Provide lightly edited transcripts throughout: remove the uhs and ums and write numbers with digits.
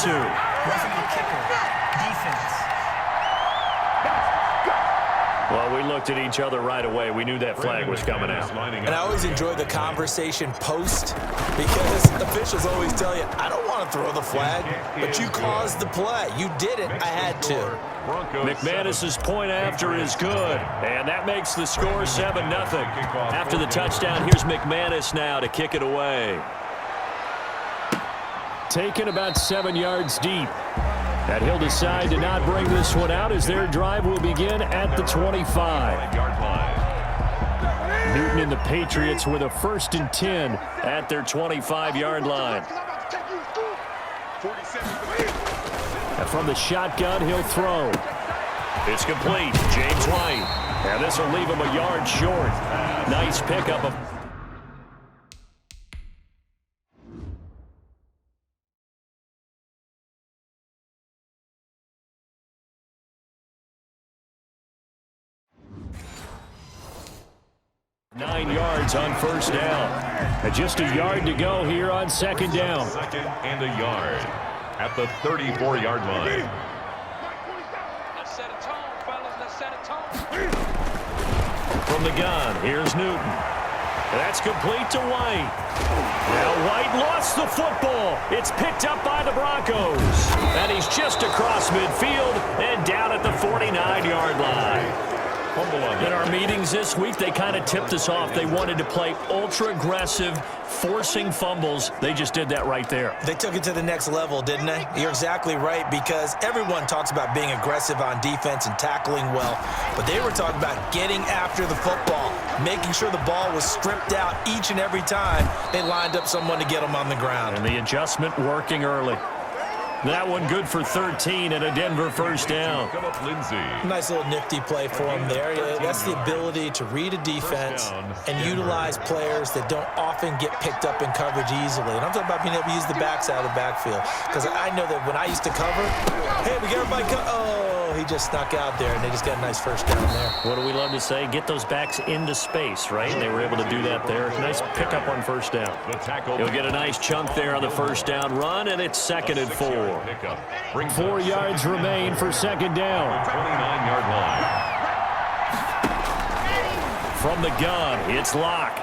to. Roughing the kicker. Defense. Well, we looked at each other right away. We knew that flag was coming out. And I always enjoy the conversation post because officials always tell you, I don't want to throw the flag, but you caused the play. You did it. I had to. McManus's point after is good, and that makes the score 7-0. After the touchdown, here's McManus now to kick it away. Taken about 7 yards deep. And he'll decide to not bring this one out as their drive will begin at the 25-yard line. Newton and the Patriots with a 1st and 10 at their 25-yard line. And from the shotgun, he'll throw. It's complete. James White. And this will leave him a yard short. Nice pickup of... Nine yards on 1st down. And just a yard to go here on 2nd down. 2nd and a yard at the 34-yard line. Let's set a tone, fellas. Let's set a tone. From the gun, here's Newton. That's complete to White. Now White lost the football. It's picked up by the Broncos. And he's just across midfield and down at the 49-yard line. In our meetings this week, they kind of tipped us off. They wanted to play ultra-aggressive, forcing fumbles. They just did that right there. They took it to the next level, didn't they? You're exactly right, because everyone talks about being aggressive on defense and tackling well, but they were talking about getting after the football, making sure the ball was stripped out each and every time they lined up someone to get them on the ground. And the adjustment working early. That one good for 13 and a Denver 1st down. Nice little nifty play for him there. That's the ability to read a defense and utilize players that don't often get picked up in coverage easily. And I'm talking about being able to use the backside of the backfield. Because I know that when I used to cover, hey, we got everybody oh, he just snuck out there, and they just got a nice 1st down there. What do we love to say? Get those backs into space, right? And they were able to do that there. Nice pickup on 1st down. He'll get a nice chunk there on the 1st down run, and it's 2nd and 4. 4 yards remain for 2nd down. 29-yard line. From the gun, it's Locke.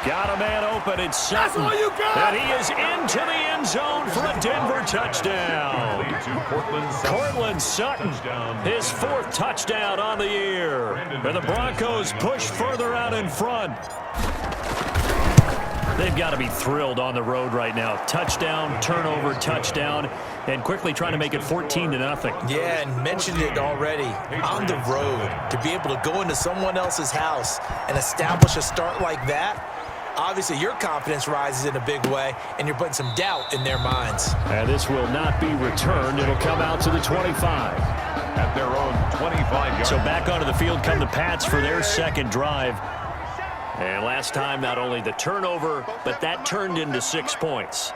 Got a man open. It's Sutton. And he is into the end zone for a Denver touchdown. Cortland Sutton, his 4th touchdown on the year. And the Broncos push further out in front. They've got to be thrilled on the road right now. Touchdown, turnover, touchdown, and quickly trying to make it 14-0. Yeah, and mentioned it already. On the road, to be able to go into someone else's house and establish a start like that, obviously your confidence rises in a big way, and you're putting some doubt in their minds. And this will not be returned. It'll come out to the 25. At their own 25-yard. So back onto the field come the Pats for their 2nd drive. And last time, not only the turnover, but that turned into 6 points.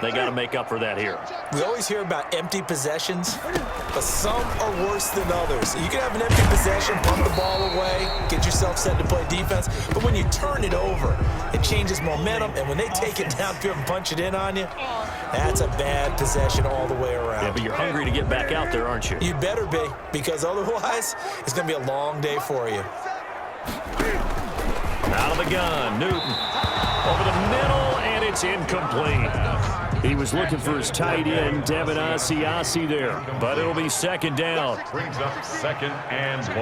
They got to make up for that here. We always hear about empty possessions, but some are worse than others. You can have an empty possession, pump the ball away, get yourself set to play defense, but when you turn it over, it changes momentum, and when they take it downfield and punch it in on you, that's a bad possession all the way around. Yeah, but you're hungry to get back out there, aren't you? You better be, because otherwise, it's going to be a long day for you. Out of the gun, Newton. Over the middle, and it's incomplete. He was looking for his tight end, Devin Asiasi there, but it'll be 2nd down. Brings up 2nd and 1.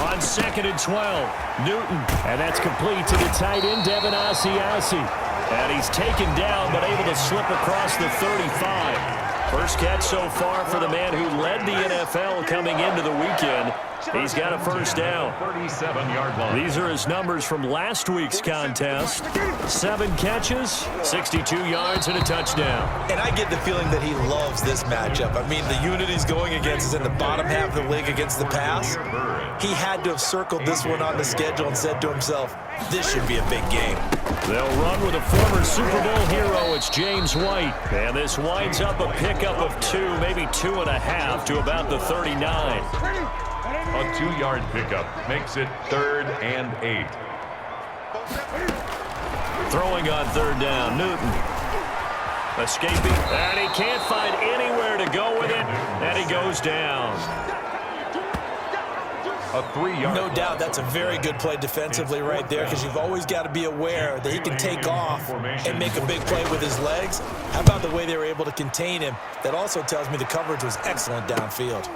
On 2nd and 12, Newton, and that's complete to the tight end, Devin Asiasi. And he's taken down, but able to slip across the 35. First catch so far for the man who led the NFL coming into the weekend. He's got a 1st down. 37-yard line. These are his numbers from last week's contest. 7 catches, 62 yards, and a touchdown. And I get the feeling that he loves this matchup. I mean, the unit he's going against is in the bottom half of the league against the pass. He had to have circled this one on the schedule and said to himself, this should be a big game. They'll run with a former Super Bowl hero. It's James White. And this winds up a pickup of 2, maybe 2.5 to about the 39. A 2-yard pickup makes it 3rd and 8. Throwing on third down, Newton. Escaping, and he can't find anywhere to go with it, and he goes down. A 3-yard. No doubt that's a very good play defensively right there, because you've always got to be aware that he can take off and make a big play with his legs. How about the way they were able to contain him? That also tells me the coverage was excellent downfield.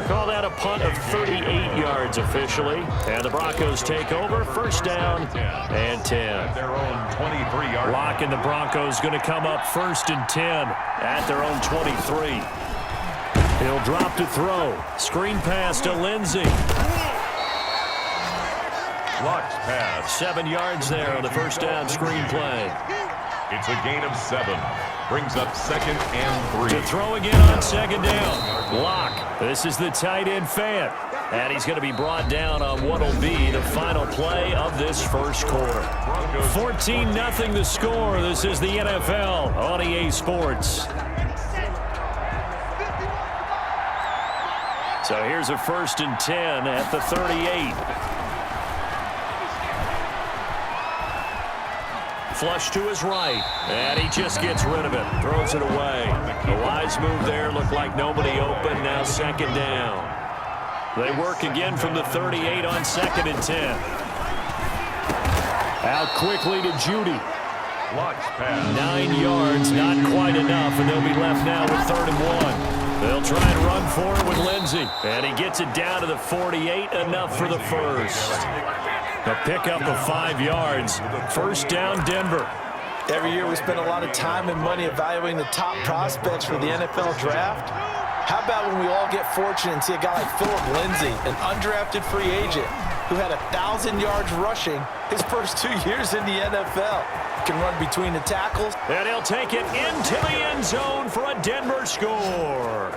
Call that a punt of 38 yards officially. And the Broncos take over. First down and 10. Their own 23-yard. Lock and the Broncos going to come up first and 10 at their own 23. He'll drop to throw. Screen pass to Lindsey. Locked pass. 7 yards there on the first down screen play. It's a gain of 7. Brings up 2nd and 3. To throw again on second down. Lock. This is the tight end Fant. And he's going to be brought down on what will be the final play of this first quarter. 14-0 the score. This is the NFL on EA Sports. So here's a first and 10 at the 38. Flush to his right, and he just gets rid of it. Throws it away. A wise move there. Looked like nobody open. Now second down. They work again from the 38 on 2nd and 10. Out quickly to Judy. Locked pass. 9 yards, not quite enough, and they'll be left now with 3rd and 1. They'll try and run for it with Lindsey. And he gets it down to the 48, enough for the first. A pickup of 5 yards. First down, Denver. Every year we spend a lot of time and money evaluating the top prospects for the NFL draft. How about when we all get fortunate and see a guy like Phillip Lindsay, an undrafted free agent who had 1,000 yards rushing his first 2 years in the NFL. Can run between the tackles. And he'll take it into the end zone for a Denver score.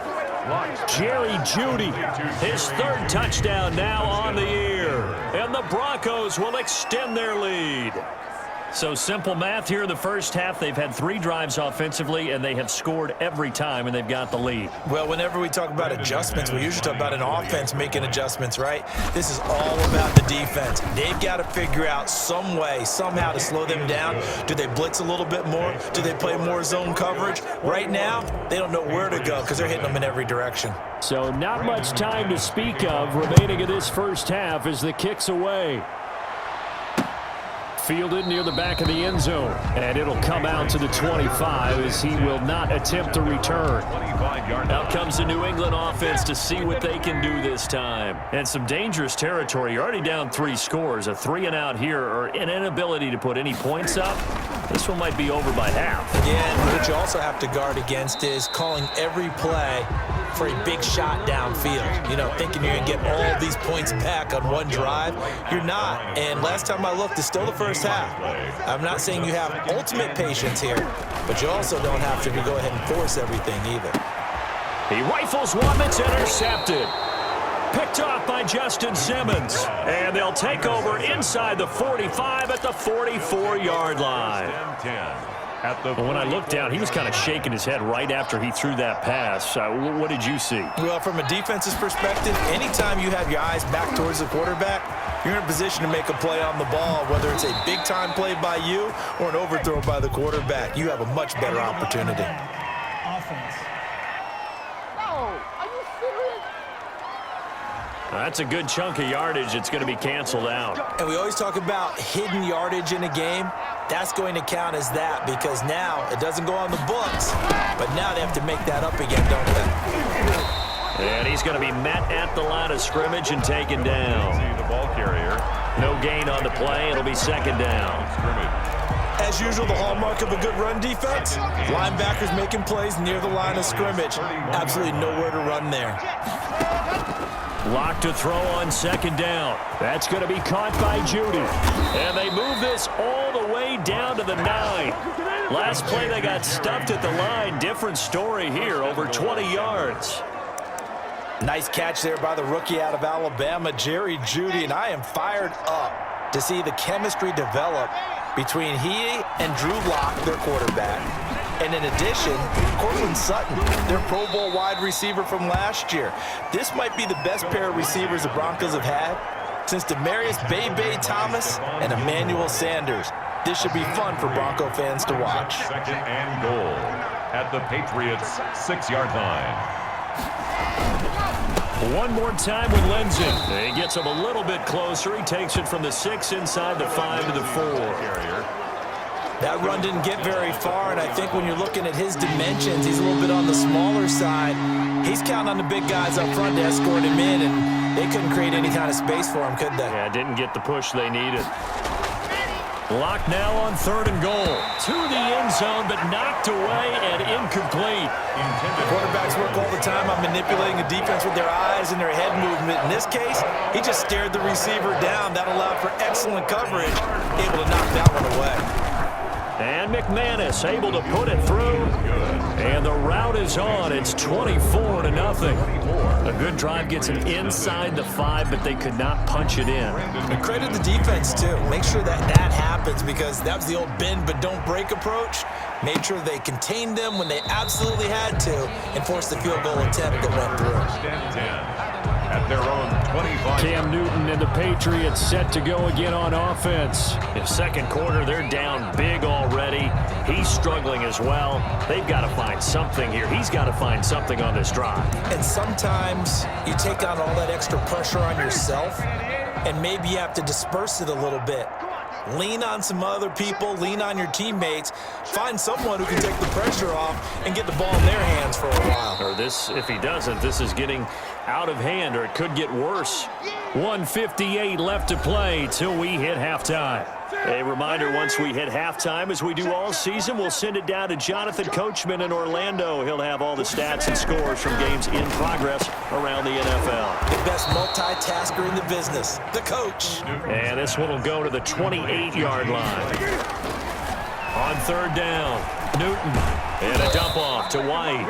Jerry Jeudy, his 3rd touchdown now on the year. And the Broncos will extend their lead. So simple math here in the first half. They've had 3 drives offensively, and they have scored every time, and they've got the lead. Well, whenever we talk about adjustments, we usually talk about an offense making adjustments, right? This is all about the defense. They've got to figure out some way, somehow to slow them down. Do they blitz a little bit more? Do they play more zone coverage? Right now, they don't know where to go because they're hitting them in every direction. So not much time to speak of remaining in this first half as the kick's away. Fielded near the back of the end zone, and it'll come out to the 25 as he will not attempt to return. Out comes the New England offense to see what they can do this time. And some dangerous territory. You're already down 3 scores. A 3-and-out here, or an inability to put any points up. This one might be over by half. Yeah, and what you also have to guard against is calling every play for a big shot downfield. You know, thinking you're going to get all these points back on one drive. You're not. And last time I looked, it's still the first half. I'm not saying you have ultimate patience here, but you also don't have to go ahead and force everything either. He rifles one that's intercepted. Picked off by Justin Simmons. And they'll take over inside the 45 at the 44-yard line. When I looked down, he was kind of shaking his head right after he threw that pass. What did you see? Well, from a defense's perspective, anytime you have your eyes back towards the quarterback, you're in a position to make a play on the ball, whether it's a big-time play by you or an overthrow by the quarterback. You have a much better opportunity. Offense. That's a good chunk of yardage. It's going to be canceled out. And we always talk about hidden yardage in a game. That's going to count as that because now it doesn't go on the books, but now they have to make that up again, don't they? And he's going to be met at the line of scrimmage and taken down. The ball carrier. No gain on the play. It'll be second down. As usual, the hallmark of a good run defense, linebackers making plays near the line of scrimmage. Absolutely nowhere to run there. Lock to throw on second down. That's going to be caught by Judy. And they move this all the way down to the 9. Last play they got stuffed at the line. Different story here, over 20 yards. Nice catch there by the rookie out of Alabama, Jerry Jeudy, and I am fired up to see the chemistry develop between he and Drew Lock, their quarterback. And in addition, Cortland Sutton, their Pro Bowl wide receiver from last year. This might be the best pair of receivers the Broncos have had since Demarius Bay Thomas and Emmanuel Sanders. This should be fun for Bronco fans to watch. Second and goal at the Patriots' 6-yard line. One more time with Lindsey. He gets him a little bit closer. He takes it from the 6 inside the 5 to the 4. That run didn't get very far, and I think when you're looking at his dimensions, he's a little bit on the smaller side. He's counting on the big guys up front to escort him in, and they couldn't create any kind of space for him, could they? Yeah, didn't get the push they needed. Lock now on 3rd and goal. To the end zone, but knocked away and incomplete. Quarterbacks work all the time on manipulating the defense with their eyes and their head movement. In this case, he just stared the receiver down. That allowed for excellent coverage, able to knock that one away. And McManus able to put it through. And the route is on. It's 24-0. A good drive gets him inside the 5, but they could not punch it in. And credit the defense, too. Make sure that happens, because that was the old bend but don't break approach. Made sure they contained them when they absolutely had to and forced the field goal attempt that went through. At their own 25. Cam Newton and the Patriots set to go again on offense. In second quarter, they're down big already. He's struggling as well. They've got to find something here. He's got to find something on this drive. And sometimes you take on all that extra pressure on yourself, and maybe you have to disperse it a little bit. Lean on some other people, lean on your teammates, find someone who can take the pressure off and get the ball in their hands for a while. Or this, if he doesn't, this is getting out of hand, or it could get worse. 1:58 left to play till we hit halftime. A reminder, once we hit halftime, as we do all season, we'll send it down to Jonathan Coachman in Orlando. He'll have all the stats and scores from games in progress around the NFL. The best multitasker in the business, the coach. And this one will go to the 28-yard line. On 3rd down, Newton. And a dump off to White.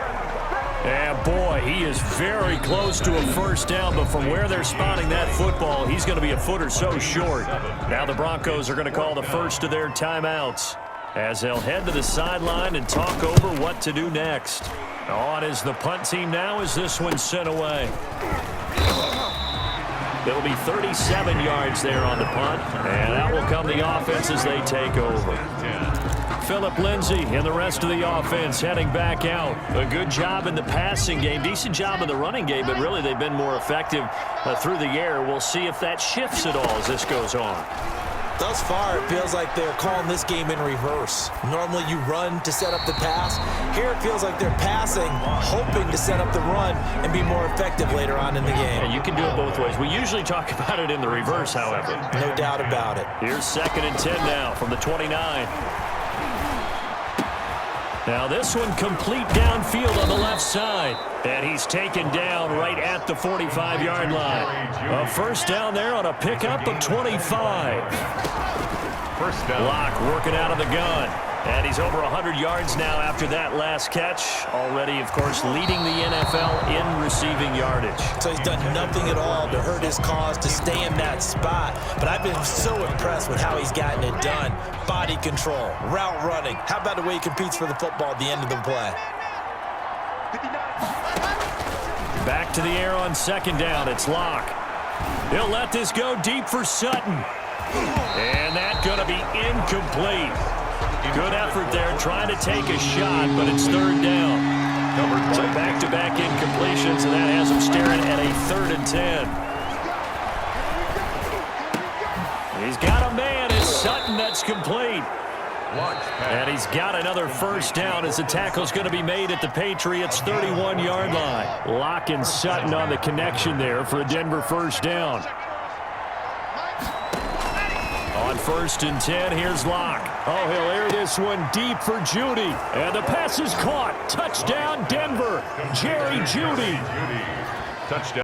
And boy, he is very close to a first down, but from where they're spotting that football, he's going to be a foot or so short. Now the Broncos are going to call the first of their timeouts as they'll head to the sideline and talk over what to do next. On is the punt team now as this one's sent away. It'll be 37 yards there on the punt, and out will come the offense as they take over. Phillip Lindsay and the rest of the offense heading back out. A good job in the passing game, decent job in the running game, but really they've been more effective through the air. We'll see if that shifts at all as this goes on. Thus far, it feels like they're calling this game in reverse. Normally you run to set up the pass. Here it feels like they're passing, hoping to set up the run and be more effective later on in the game. And you can do it both ways. We usually talk about it in the reverse, however. No doubt about it. Here's 2nd and 10 now from the 29. Now this one complete downfield on the left side. And he's taken down right at the 45-yard line. A first down there on a pickup of 25. First down. Locke working out of the gun. And he's over 100 yards now after that last catch. Already, of course, leading the NFL in receiving yardage. So he's done nothing at all to hurt his cause, to stay in that spot. But I've been so impressed with how he's gotten it done. Body control, route running. How about the way he competes for the football at the end of the play? Back to the air on 2nd down. It's Locke. He'll let this go deep for Sutton. And that's going to be incomplete. Good effort there trying to take a shot, but it's 3rd down. So back-to-back incompletions, and that has him staring at a 3rd and 10. He's got a man. It's Sutton that's complete. And he's got another first down as the tackle's going to be made at the Patriots' 31-yard line. Locke and Sutton on the connection there for a Denver first down. On 1st and 10, here's Locke. Oh, he'll air this one deep for Judy. And the pass is caught. Touchdown, Denver. Jerry Judy. Touchdown.